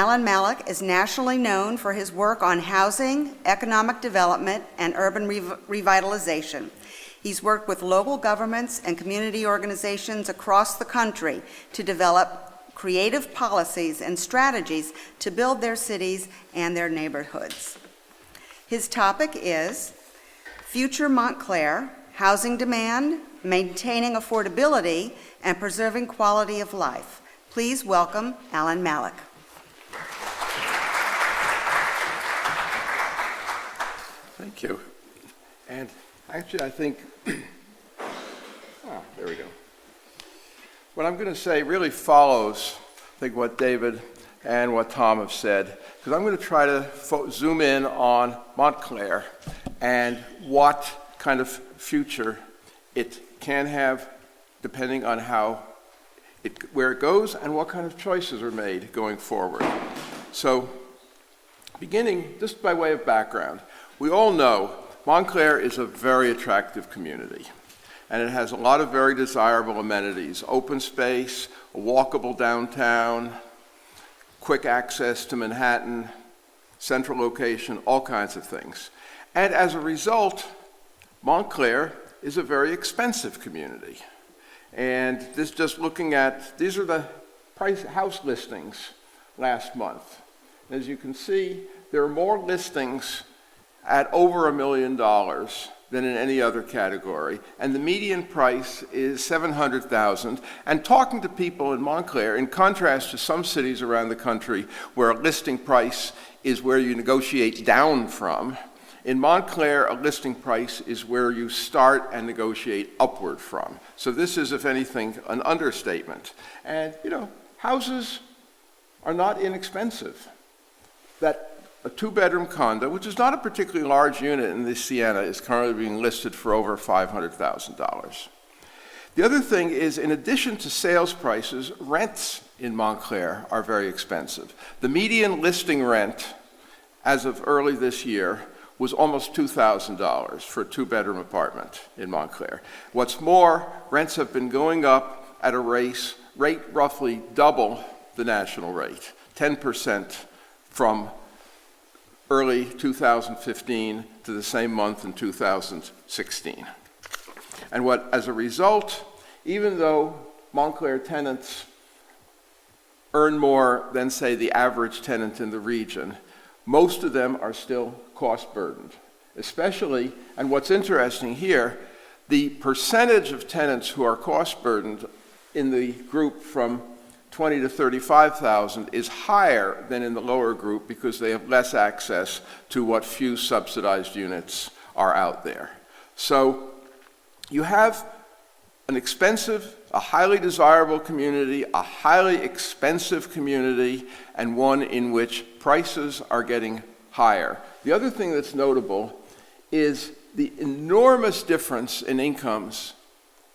Alan Mallach is nationally known for his work on housing, economic development, and urban revitalization. He's worked with local governments and community organizations across the country to develop creative policies and strategies to build their cities and their neighborhoods. His topic is Future Montclair, Housing Demand, Maintaining Affordability, and Preserving Quality of Life. Please welcome Alan Mallach. Thank you. And actually, I think, there we go. What I'm going to say really follows, I think, what David and what Tom have said, because I'm going to try to zoom in on Montclair and what kind of future it can have, depending on where it goes and what kind of choices are made going forward. So, beginning just by way of background, we all know Montclair is a very attractive community, and it has a lot of very desirable amenities: open space, a walkable downtown, quick access to Manhattan, central location, all kinds of things. And as a result, Montclair is a very expensive community. And this just looking at, these are the house listings last month. As you can see, there are more listings at over $1 million than in any other category. And the median price is $700,000. And talking to people in Montclair, in contrast to some cities around the country where a listing price is where you negotiate down from, in Montclair, a listing price is where you start and negotiate upward from. So this is, if anything, an understatement. And, houses are not inexpensive. That a two-bedroom condo, which is not a particularly large unit in this Siena, is currently being listed for over $500,000. The other thing is, in addition to sales prices, rents in Montclair are very expensive. The median listing rent, as of early this year, was almost $2,000 for a two-bedroom apartment in Montclair. What's more, rents have been going up at a rate roughly double the national rate, 10% from early 2015 to the same month in 2016. And as a result, even though Montclair tenants earn more than, say, the average tenant in the region, most of them are still cost burdened, especially, and what's interesting here, the percentage of tenants who are cost burdened in the group from 20 to 35,000 is higher than in the lower group because they have less access to what few subsidized units are out there. So you have an expensive, a highly desirable community, a highly expensive community, and one in which prices are getting higher. The other thing that's notable is the enormous difference in incomes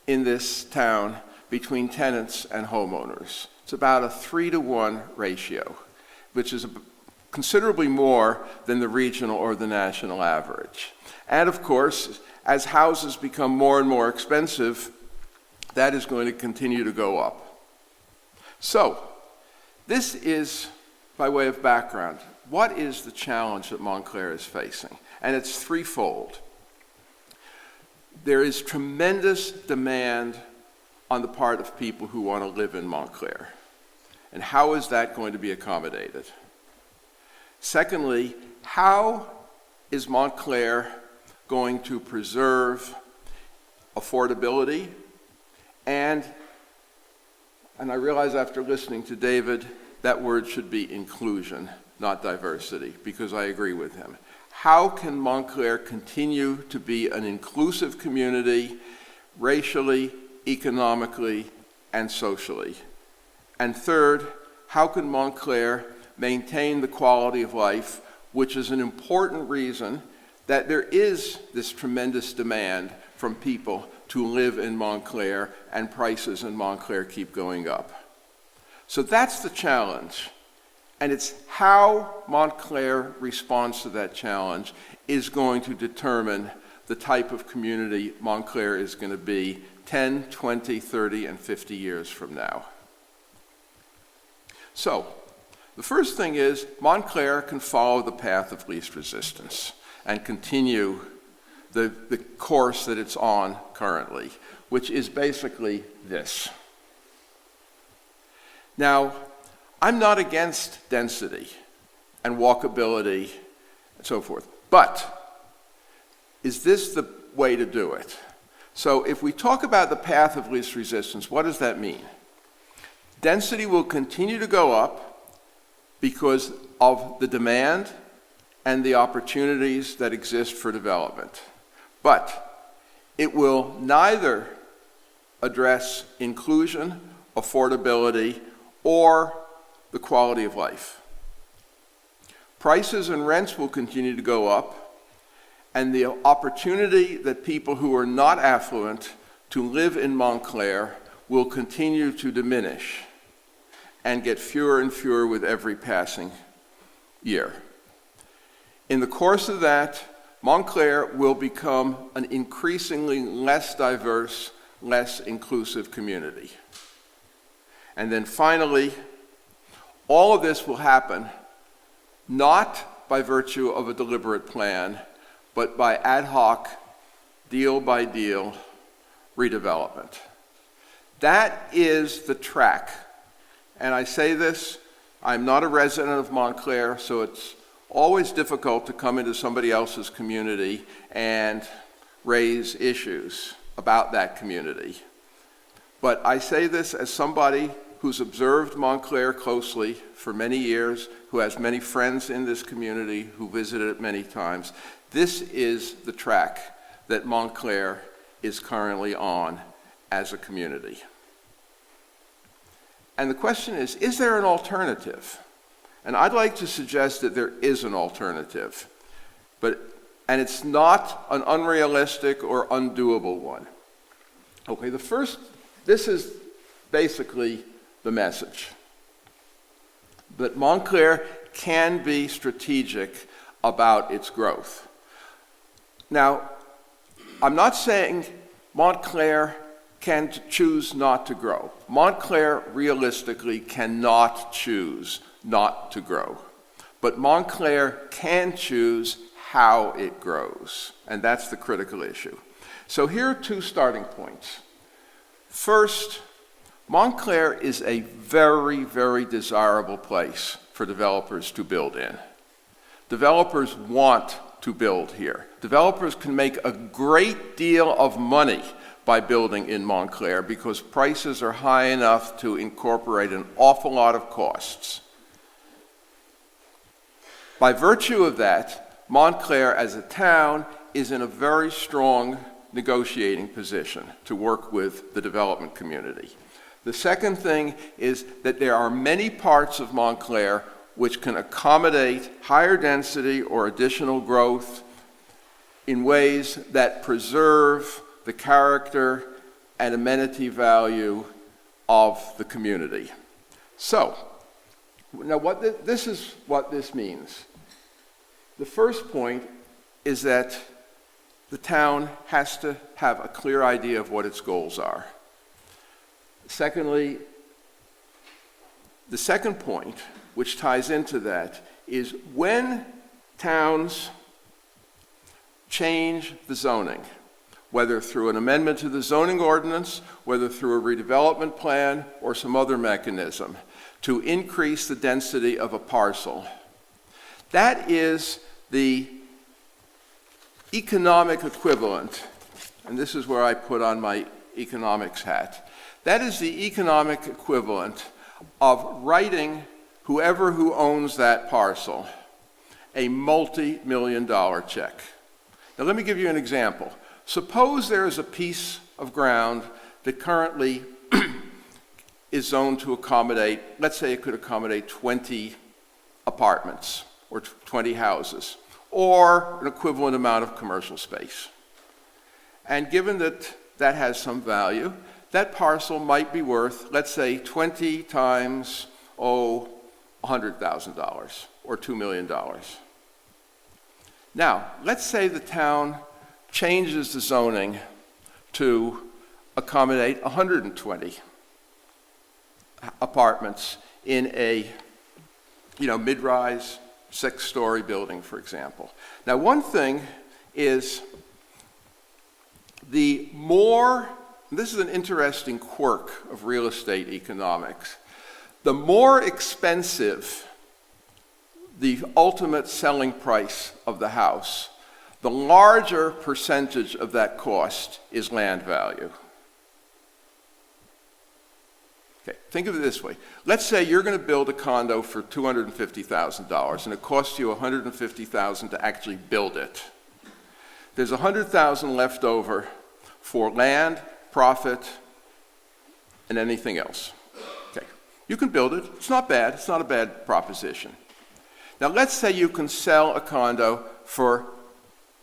in this town between tenants and homeowners. It's about a 3-to-1 ratio, which is considerably more than the regional or the national average. And of course, as houses become more and more expensive, that is going to continue to go up. So, this is, by way of background, what is the challenge that Montclair is facing? And it's threefold. There is tremendous demand on the part of people who want to live in Montclair. And how is that going to be accommodated? Secondly, how is Montclair going to preserve affordability? And I realize after listening to David, that word should be inclusion, not diversity, because I agree with him. How can Montclair continue to be an inclusive community, racially, economically, and socially? And third, how can Montclair maintain the quality of life, which is an important reason that there is this tremendous demand from people to live in Montclair, and prices in Montclair keep going up. So that's the challenge. And it's how Montclair responds to that challenge is going to determine the type of community Montclair is going to be 10, 20, 30, and 50 years from now. So, The first thing is Montclair can follow the path of least resistance and continue the course that it's on currently, which is basically this. Now, I'm not against density and walkability and so forth, but is this the way to do it? So if we talk about the path of least resistance, what does that mean? Density will continue to go up because of the demand and the opportunities that exist for development. But it will neither address inclusion, affordability, or the quality of life. Prices and rents will continue to go up, and the opportunity that people who are not affluent to live in Montclair will continue to diminish and get fewer and fewer with every passing year. In the course of that, Montclair will become an increasingly less diverse, less inclusive community. And then finally, all of this will happen not by virtue of a deliberate plan, but by ad hoc, deal by deal redevelopment. That is the track. And I say this, I'm not a resident of Montclair, so it's always difficult to come into somebody else's community and raise issues about that community. But I say this as somebody who's observed Montclair closely for many years, who has many friends in this community, who visited it many times. This is the track that Montclair is currently on as a community. And the question is there an alternative? And I'd like to suggest that there is an alternative, and it's not an unrealistic or undoable one. Okay, this is basically the message. That Montclair can be strategic about its growth. Now, I'm not saying Montclair can choose not to grow. Montclair realistically cannot choose not to grow. But Montclair can choose how it grows, and that's the critical issue. So here are two starting points. First, Montclair is a very, very desirable place for developers to build in. Developers want to build here. Developers can make a great deal of money by building in Montclair because prices are high enough to incorporate an awful lot of costs. By virtue of that, Montclair as a town is in a very strong negotiating position to work with the development community. The second thing is that there are many parts of Montclair which can accommodate higher density or additional growth in ways that preserve the character and amenity value of the community. So, now this is what this means. The first point is that the town has to have a clear idea of what its goals are. Secondly, the second point, which ties into that, is when towns change the zoning, whether through an amendment to the zoning ordinance, whether through a redevelopment plan, or some other mechanism, to increase the density of a parcel. That is the economic equivalent, and this is where I put on my economics hat. That is the economic equivalent of writing whoever who owns that parcel a multi-million-dollar check. Now let me give you an example. Suppose there is a piece of ground that currently is zoned to accommodate, let's say it could accommodate 20 apartments or 20 houses, or an equivalent amount of commercial space. And given that that has some value, that parcel might be worth, let's say, 20 times, $100,000 or $2 million. Now, let's say the town changes the zoning to accommodate 120 apartments in a mid-rise, 6-story building, for example. Now, one thing is this is an interesting quirk of real estate economics. The more expensive the ultimate selling price of the house, the larger percentage of that cost is land value. Okay, think of it this way. Let's say you're going to build a condo for $250,000 and it costs you $150,000 to actually build it. There's $100,000 left over for land, profit, and anything else. Okay, you can build it. It's not bad. It's not a bad proposition. Now let's say you can sell a condo for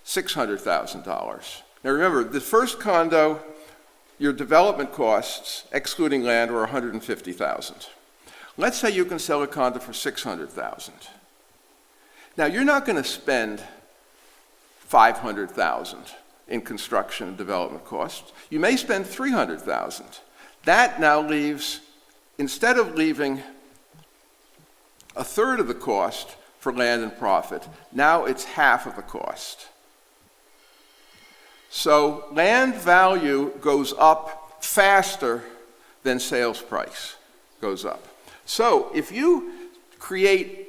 $600,000. Now remember, the first condo, your development costs, excluding land, were $150,000. Let's say you can sell a condo for $600,000. Now you're not going to spend $500,000 in construction and development costs. You may spend $300,000. That now leaves, instead of leaving a third of the cost for land and profit, now it's half of the cost. So land value goes up faster than sales price goes up. So if you create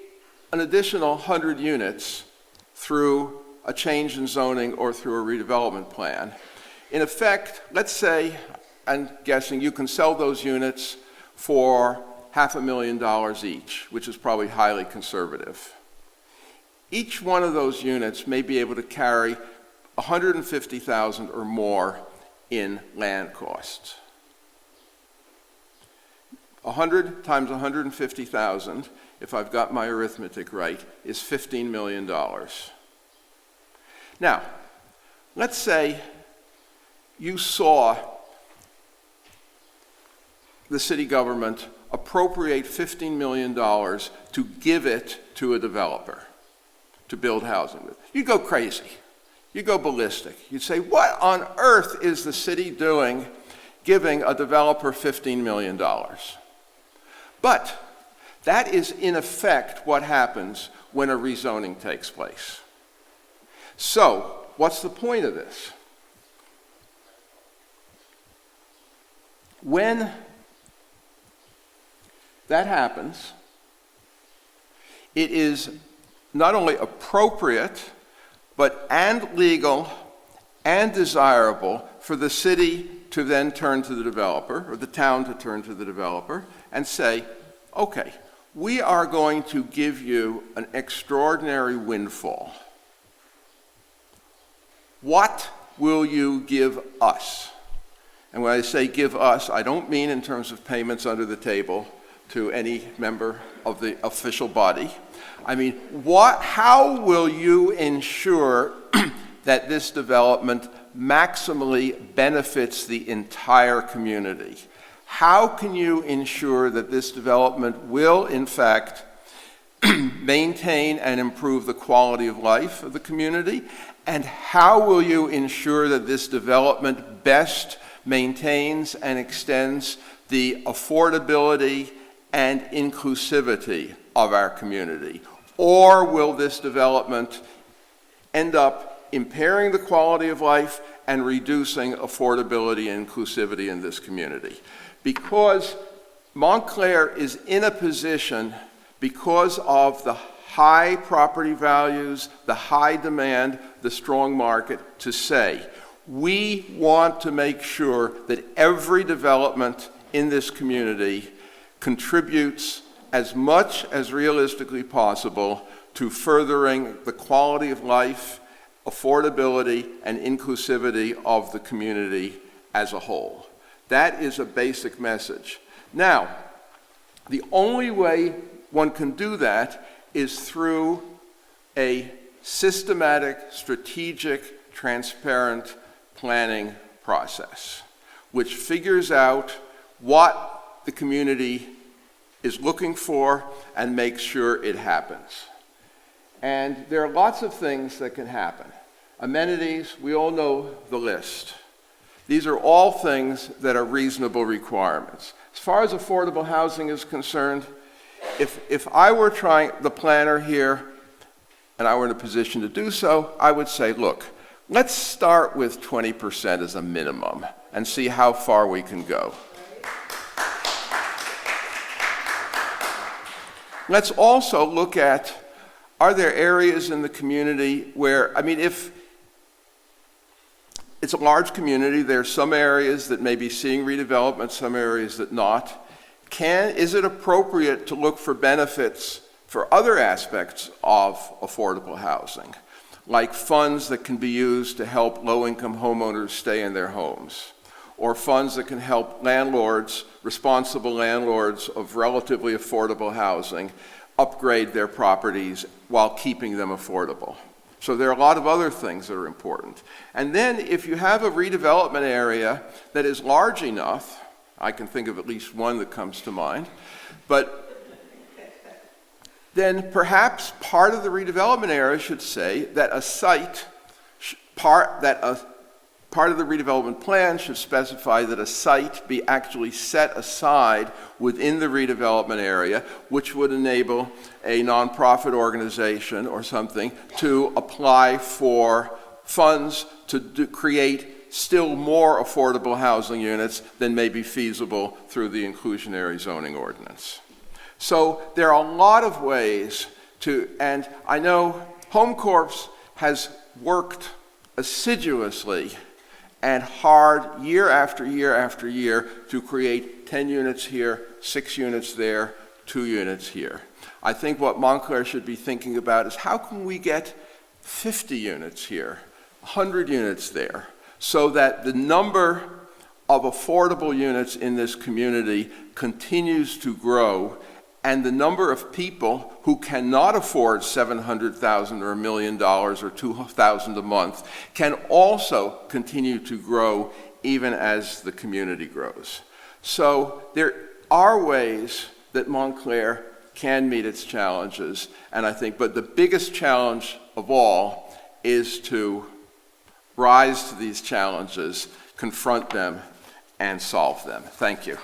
an additional 100 units through a change in zoning or through a redevelopment plan, in effect, let's say, I'm guessing you can sell those units for $500,000 each, which is probably highly conservative. Each one of those units may be able to carry $150,000 or more in land costs. 100 times 150,000, if I've got my arithmetic right, is $15 million. Now, let's say you saw the city government appropriate $15 million to give it to a developer to build housing with. You'd go crazy. You'd go ballistic. You'd say, what on earth is the city doing giving a developer $15 million? But that is in effect what happens when a rezoning takes place. So, what's the point of this? When that happens, it is not only appropriate, and legal and desirable for the city to then turn to the developer, or the town to turn to the developer, and say, okay, we are going to give you an extraordinary windfall. What will you give us? And when I say give us, I don't mean in terms of payments under the table to any member of the official body. I mean, how will you ensure that this development maximally benefits the entire community? How can you ensure that this development will, in fact, maintain and improve the quality of life of the community? And how will you ensure that this development best maintains and extends the affordability and inclusivity of our community? Or will this development end up impairing the quality of life and reducing affordability and inclusivity in this community? Because Montclair is in a position, because of the high property values, the high demand, the strong market, to say, we want to make sure that every development in this community contributes as much as realistically possible to furthering the quality of life, affordability, and inclusivity of the community as a whole. That is a basic message. Now, the only way one can do that is through a systematic, strategic, transparent planning process, which figures out what the community is looking for and makes sure it happens. And there are lots of things that can happen. Amenities, we all know the list. These are all things that are reasonable requirements. As far as affordable housing is concerned, if I were the planner here, and I were in a position to do so, I would say, look, let's start with 20% as a minimum and see how far we can go. Let's also look at, are there areas in the community where, if it's a large community, there are some areas that may be seeing redevelopment, some areas that not. Is it appropriate to look for benefits for other aspects of affordable housing, like funds that can be used to help low-income homeowners stay in their homes, or funds that can help landlords, responsible landlords of relatively affordable housing, upgrade their properties while keeping them affordable? So there are a lot of other things that are important. And then if you have a redevelopment area that is large enough, I can think of at least one that comes to mind, but then perhaps part of the redevelopment area should say that part of the redevelopment plan should specify that a site be actually set aside within the redevelopment area, which would enable a nonprofit organization or something to apply for funds to create still more affordable housing units than may be feasible through the inclusionary zoning ordinance. So there are a lot of ways and I know Home Corps has worked assiduously and hard year after year after year to create 10 units here, 6 units there, 2 units here. I think what Montclair should be thinking about is how can we get 50 units here, 100 units there, so that the number of affordable units in this community continues to grow, and the number of people who cannot afford $700,000 or $1 million or $2,000 a month can also continue to grow even as the community grows. So there are ways that Montclair can meet its challenges, and but the biggest challenge of all is to rise to these challenges, confront them, and solve them. Thank you.